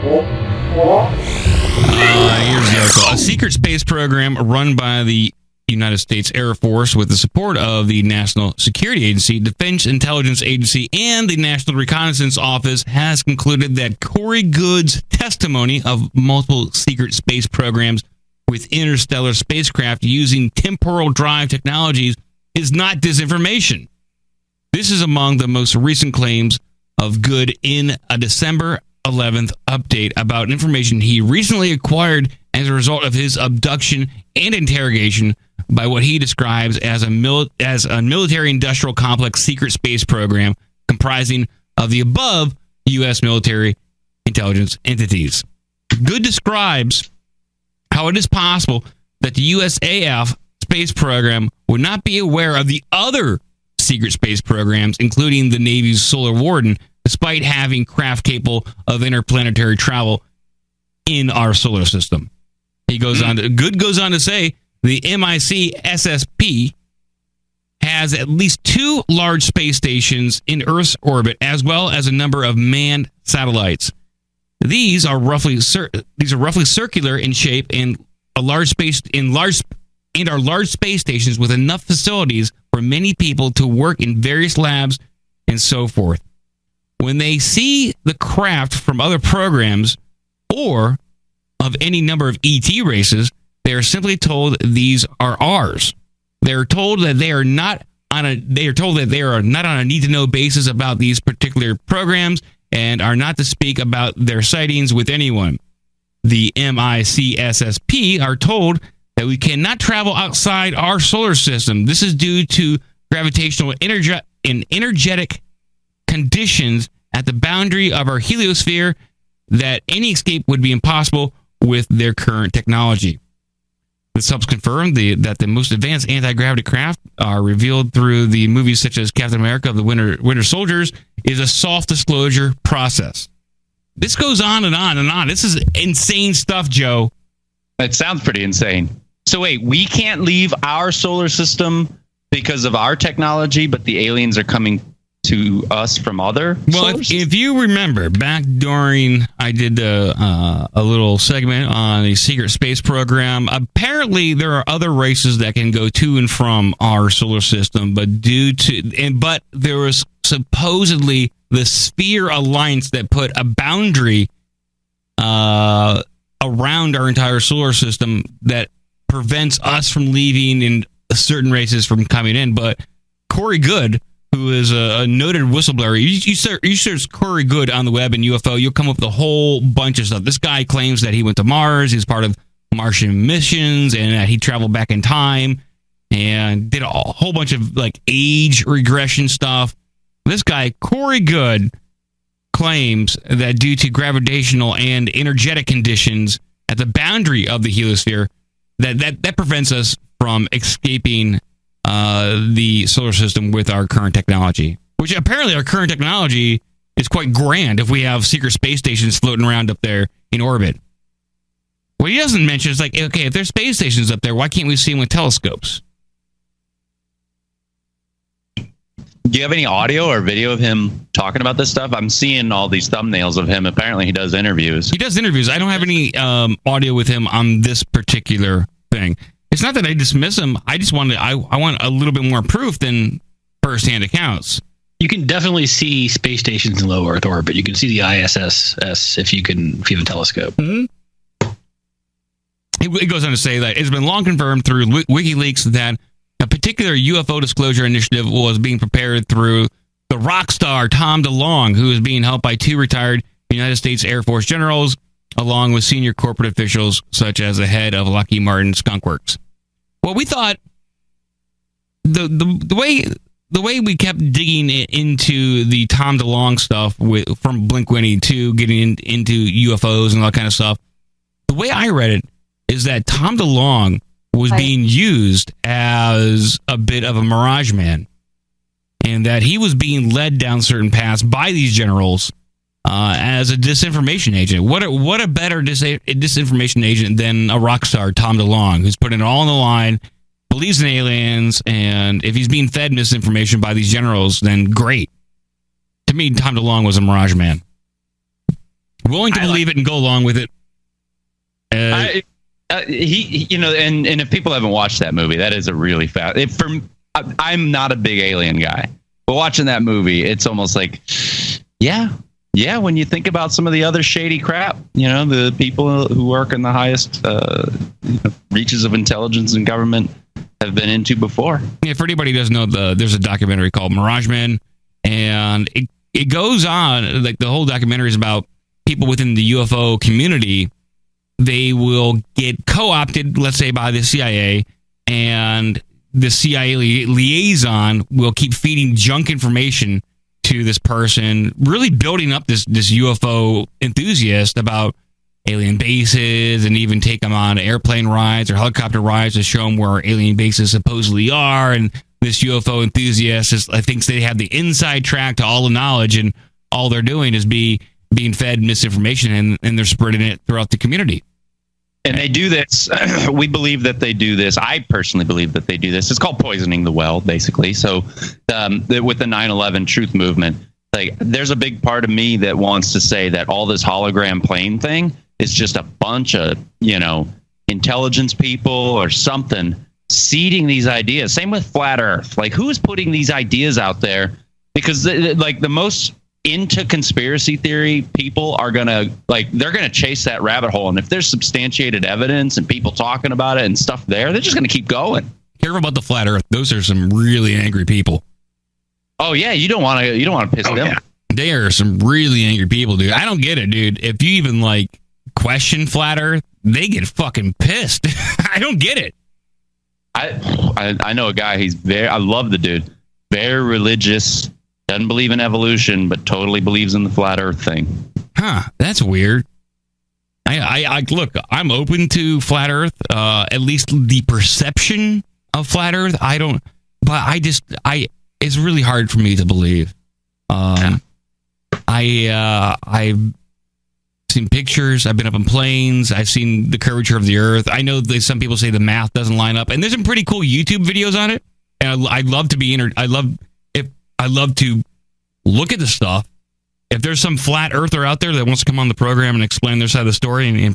Here's the article. A secret space program run by the United States Air Force with the support of the National Security Agency, Defense Intelligence Agency, and the National Reconnaissance Office has concluded that Corey Good's testimony of multiple secret space programs with interstellar spacecraft using temporal drive technologies is not disinformation. This is among the most recent claims of Good in a December 11th update about information he recently acquired as a result of his abduction and interrogation by what he describes as a military-industrial complex secret space program comprising of the above U.S. military intelligence entities. Good describes how it is possible that the USAF space program would not be aware of the other secret space programs, including the Navy's Solar Warden, despite having craft capable of interplanetary travel in our solar system. He goes on to say the MIC SSP has at least 2 large space stations in Earth's orbit, as well as a number of manned satellites. These are roughly circular in shape and are large space stations with enough facilities for many people to work in various labs and so forth. When they see the craft from other programs or of any number of ET races, they are simply told these are ours. They are told that they are not on a need-to-know basis about these particular programs and are not to speak about their sightings with anyone. The MICSSP are told that we cannot travel outside our solar system. This is due to gravitational and energetic conditions at the boundary of our heliosphere that any escape would be impossible with their current technology. This helps confirm that the most advanced anti-gravity craft are revealed through the movies such as Captain America of the Winter Soldiers is a soft disclosure process. This goes on and on and on. This is insane stuff, Joe. It sounds pretty insane. So wait, we can't leave our solar system because of our technology, but the aliens are coming to us from other sources? If you remember, back during I did a little segment on the secret space program, apparently there are other races that can go to and from our solar system, but there was supposedly the Sphere Alliance that put a boundary around our entire solar system that prevents us from leaving and certain races from coming in. But Corey Good, who is a noted whistleblower, you search Corey Good on the web and UFO, you'll come up with a whole bunch of stuff. This guy claims that he went to Mars, he's part of Martian missions, and that he traveled back in time and did a whole bunch of like age regression stuff. This guy, Corey Good, claims that due to gravitational and energetic conditions at the boundary of the heliosphere, that prevents us from escaping the solar system with our current technology, which apparently our current technology is quite grand if we have secret space stations floating around up there in orbit. What he doesn't mention is like, okay, if there's space stations up there, why can't we see them with telescopes? Do you have any audio or video of him talking about this stuff? I'm seeing all these thumbnails of him. Apparently he does interviews. He does interviews. I don't have any audio with him on this particular thing. It's not that I dismiss him. I just want I want a little bit more proof than firsthand accounts. You can definitely see space stations in low Earth orbit. You can see the ISS if you have a telescope. Mm-hmm. It goes on to say that it's been long confirmed through WikiLeaks that a particular UFO disclosure initiative was being prepared through the rock star Tom DeLonge, who is being helped by 2 retired United States Air Force generals, along with senior corporate officials such as the head of Lockheed Martin Skunk Works. Well, we thought the way we kept digging into the Tom DeLonge stuff from Blink-182, getting into UFOs and all that kind of stuff, the way I read it is that Tom DeLonge was being used as a bit of a mirage man, and that he was being led down certain paths by these generals as a disinformation agent. What a better disinformation agent than a rock star, Tom DeLonge, who's putting it all on the line, believes in aliens, and if he's being fed misinformation by these generals, then great. To me, Tom DeLonge was a mirage man. willing to believe it and go along with it. He, you know, and if people haven't watched that movie, that is a really fast. I'm not a big alien guy, but watching that movie, it's almost like, yeah. When you think about some of the other shady crap, you know, the people who work in the highest reaches of intelligence and government have been into before. Yeah, for anybody who doesn't know, there's a documentary called Mirage Men, and it goes on, like the whole documentary is about people within the UFO community. They will get co-opted, let's say, by the CIA, and the CIA liaison will keep feeding junk information to this person, really building up this UFO enthusiast about alien bases, and even take them on airplane rides or helicopter rides to show them where alien bases supposedly are. And this UFO enthusiast thinks they have the inside track to all the knowledge, and all they're doing is being fed misinformation, and they're spreading it throughout the community. And they do this. We believe that they do this. I personally believe that they do this. It's called poisoning the well, basically. So with the 9/11 truth movement, like, there's a big part of me that wants to say that all this hologram plane thing is just a bunch of, you know, intelligence people or something seeding these ideas. Same with flat Earth. Like, who is putting these ideas out there? Because like the most into conspiracy theory people are gonna, like, they're gonna chase that rabbit hole, and if there's substantiated evidence and people talking about it and stuff they're just gonna keep going. Careful about the flat Earth. Those are some really angry people. Oh yeah, you don't want to piss them. Yeah. They are some really angry people, dude. I don't get it, dude. If you even like question flat Earth, they get fucking pissed. I don't get it. I know a guy. I love the dude. Very religious. Doesn't believe in evolution, but totally believes in the flat Earth thing. Huh? That's weird. I look. I'm open to flat Earth. At least the perception of flat Earth. I don't. But it's really hard for me to believe. I've seen pictures. I've been up in planes. I've seen the curvature of the Earth. I know that some people say the math doesn't line up, and there's some pretty cool YouTube videos on it. And I'd love to be I love to look at the stuff. If there's some flat earther out there that wants to come on the program and explain their side of the story and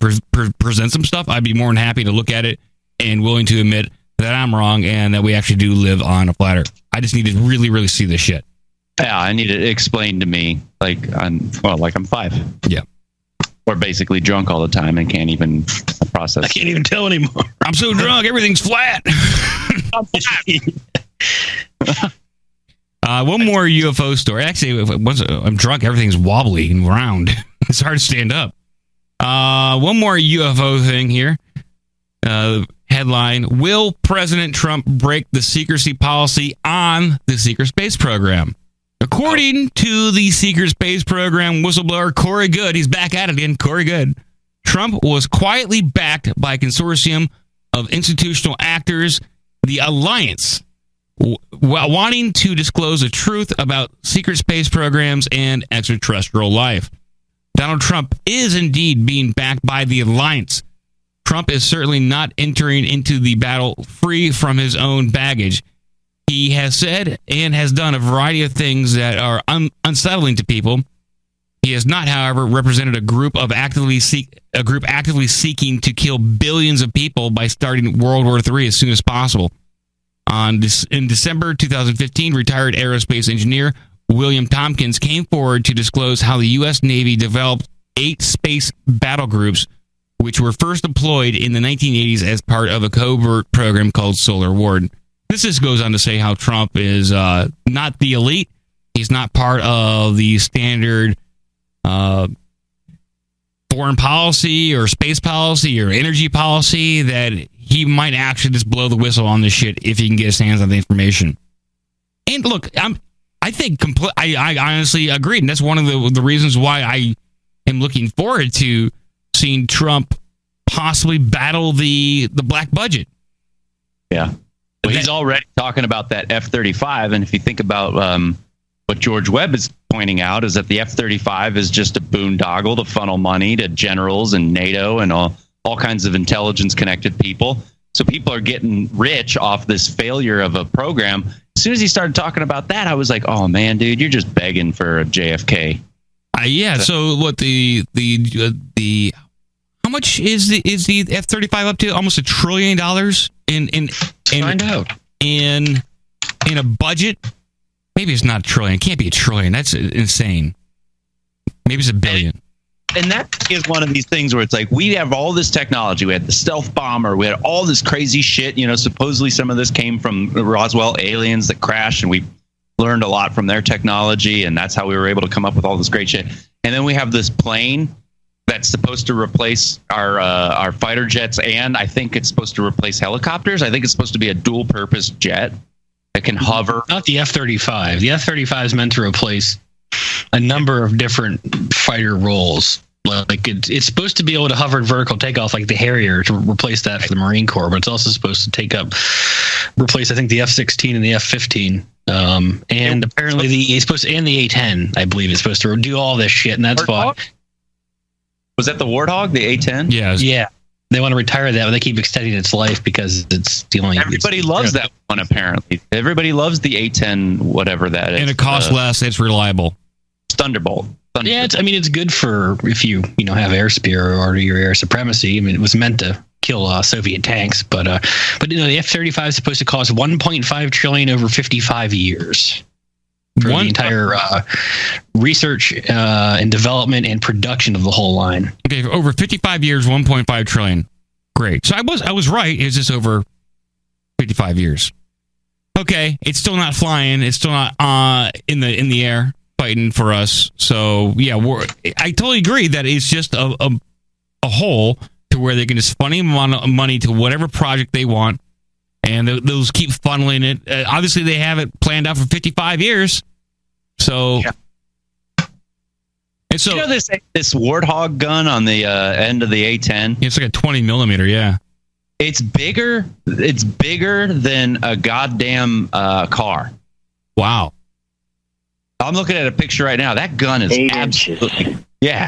present some stuff, I'd be more than happy to look at it and willing to admit that I'm wrong and that we actually do live on a flat Earth. I just need to really, really see this shit. Yeah, I need it explained to me like I'm 5. Yeah. Or basically drunk all the time and can't even process. I can't even tell anymore. I'm so drunk, everything's flat. One more UFO story. Actually, once I'm drunk, everything's wobbly and round. It's hard to stand up. One more UFO thing here. Headline: Will President Trump break the secrecy policy on the secret space program? According to the secret space program whistleblower Corey Goode, he's back at it again. Corey Goode. Trump was quietly backed by a consortium of institutional actors, the Alliance, wanting to disclose the truth about secret space programs and extraterrestrial life. Donald Trump is indeed being backed by the Alliance. Trump is certainly not entering into the battle free from his own baggage. He has said and has done a variety of things that are unsettling to people. He has not, however, represented a group actively seeking to kill billions of people by starting World War III as soon as possible. In December 2015, retired aerospace engineer William Tompkins came forward to disclose how the U.S. Navy developed 8 space battle groups, which were first deployed in the 1980s as part of a covert program called Solar Ward. This just goes on to say how Trump is not the elite. He's not part of the standard foreign policy or space policy or energy policy, that he might actually just blow the whistle on this shit if he can get his hands on the information. And look, I honestly agree. And that's one of the reasons why I am looking forward to seeing Trump possibly battle the black budget. Yeah. Well, he's already talking about that F-35. And if you think about what George Webb is pointing out, is that the F-35 is just a boondoggle to funnel money to generals and NATO and all kinds of intelligence-connected people. So people are getting rich off this failure of a program. As soon as he started talking about that, I was like, oh, man, dude, you're just begging for a JFK. Yeah. So what the how much is the F-35 up to? Almost $1 trillion Find out. in a budget. Maybe it's not $1 trillion. It can't be $1 trillion. That's insane. Maybe it's $1 billion. And that is one of these things where it's like, we have all this technology. We had the stealth bomber. We had all this crazy shit. You know, supposedly some of this came from the Roswell aliens that crashed, and we learned a lot from their technology, and that's how we were able to come up with all this great shit. And then we have this plane that's supposed to replace our fighter jets, and I think it's supposed to replace helicopters. I think it's supposed to be a dual-purpose jet that can hover. Not the F-35. The F-35 is meant to replace a number of different fighter roles. Like it's supposed to be able to hover and vertical takeoff like the Harrier to replace that for the Marine Corps, but it's also supposed to replace I think the F-16 and the F-15. And apparently the A-10, I believe, is supposed to do all this shit, and that's why. Was that the Warthog, the A-10? Yeah. They want to retire that, but they keep extending its life because it's the only. Everybody loves that one, apparently. Everybody loves the A-10, whatever that is. And it costs less. It's reliable. Thunderbolt. Yeah, it's good for if you have air spear or your air supremacy. I mean, it was meant to kill Soviet tanks, but the F-35 is supposed to cost $1.5 trillion over 55 years for the entire research and development and production of the whole line. Okay, for over 55 years, $1.5 trillion. Great. So I was right. It's just over 55 years. Okay, it's still not flying. It's still not in the air fighting for us. So yeah, I totally agree that it's just a hole to where they can just funnel money to whatever project they want, and they'll keep funneling it. Obviously, they have it planned out for 55 years. So, yeah. And so this Warthog gun on the end of the A-10. It's like a 20 millimeter. Yeah, it's bigger. It's bigger than a goddamn car. Wow. I'm looking at a picture right now. That gun is 8 absolutely inches. Yeah,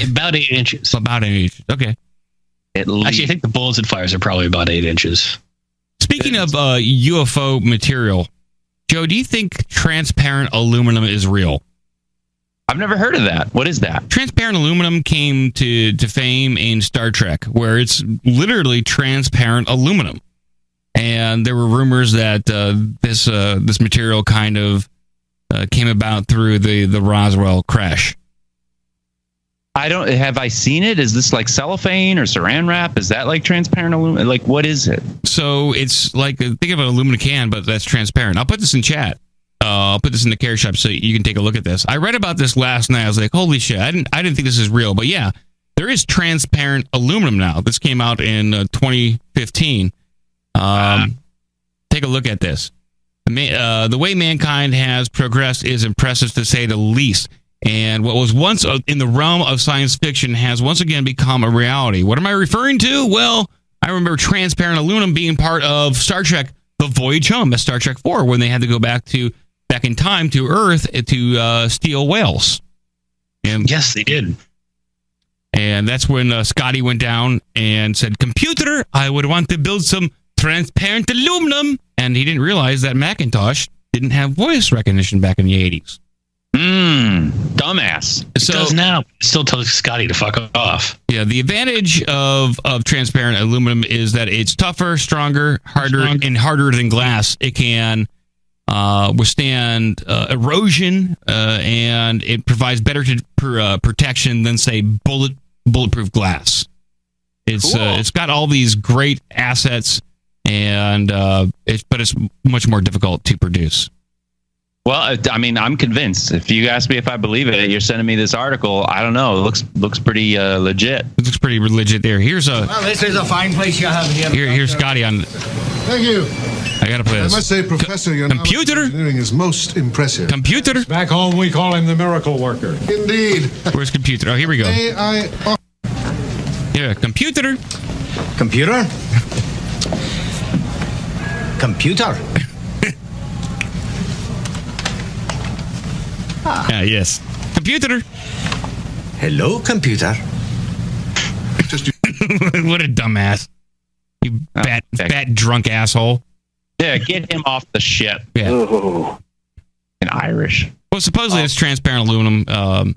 about 8 inches. About 8 inches. Okay. Actually, I think the bullets it fires are probably about 8 inches. Speaking of UFO material, Joe, do you think transparent aluminum is real? I've never heard of that. What is that? Transparent aluminum came to fame in Star Trek, where it's literally transparent aluminum. And there were rumors that this material kind of came about through the Roswell crash. Have I seen it? Is this like cellophane or saran wrap? Is that like transparent aluminum? Like, what is it? So it's like, think of an aluminum can, but that's transparent. I'll put this in chat. I'll put this in the care shop so you can take a look at this. I read about this last night. I was like, holy shit. I didn't think this is real, but yeah, there is transparent aluminum now. This came out in 2015. Take a look at this. The way mankind has progressed is impressive, to say the least. And what was once in the realm of science fiction has once again become a reality. What am I referring to? Well, I remember transparent aluminum being part of Star Trek, The Voyage Home, that's Star Trek 4, when they had to go back in time to Earth to steal whales. And yes, they did. And that's when Scotty went down and said, "Computer, I would want to build some transparent aluminum." And he didn't realize that Macintosh didn't have voice recognition back in the 80s. Dumbass. It does now. It still tells Scotty to fuck off. Yeah, the advantage of transparent aluminum is that it's tougher, stronger, harder than glass. It can withstand erosion, and it provides better protection than, say, bulletproof glass. It's got all these great assets, and but it's much more difficult to produce. Well, I mean, I'm convinced. If you ask me if I believe it, you're sending me this article. I don't know. It looks pretty legit. It looks pretty legit there. Well, this is a fine place you have here. Here's Scotty on. Thank you. I gotta play this. I must say, Professor, your knowledge of engineering is most impressive. Computer. Back home, we call him the miracle worker. Indeed. Where's computer? Oh, here we go. Yeah, computer. Computer? Computer? Yes. Computer. Hello, computer. What a dumbass. You fat drunk asshole. Yeah, get him off the ship. Yeah. Ooh. In Irish. Well, supposedly it's transparent aluminum.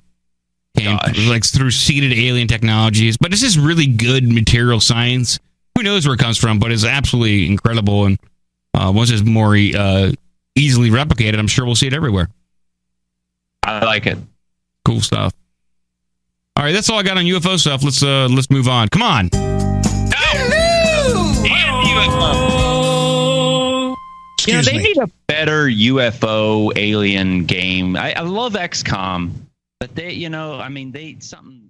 came like through seeded alien technologies. But it's just really good material science. Who knows where it comes from, but it's absolutely incredible. And once it's more easily replicated, I'm sure we'll see it everywhere. I like it. Cool stuff. All right, that's all I got on UFO stuff. Let's move on. Come on. They need a better UFO alien game. I love XCOM, but they something.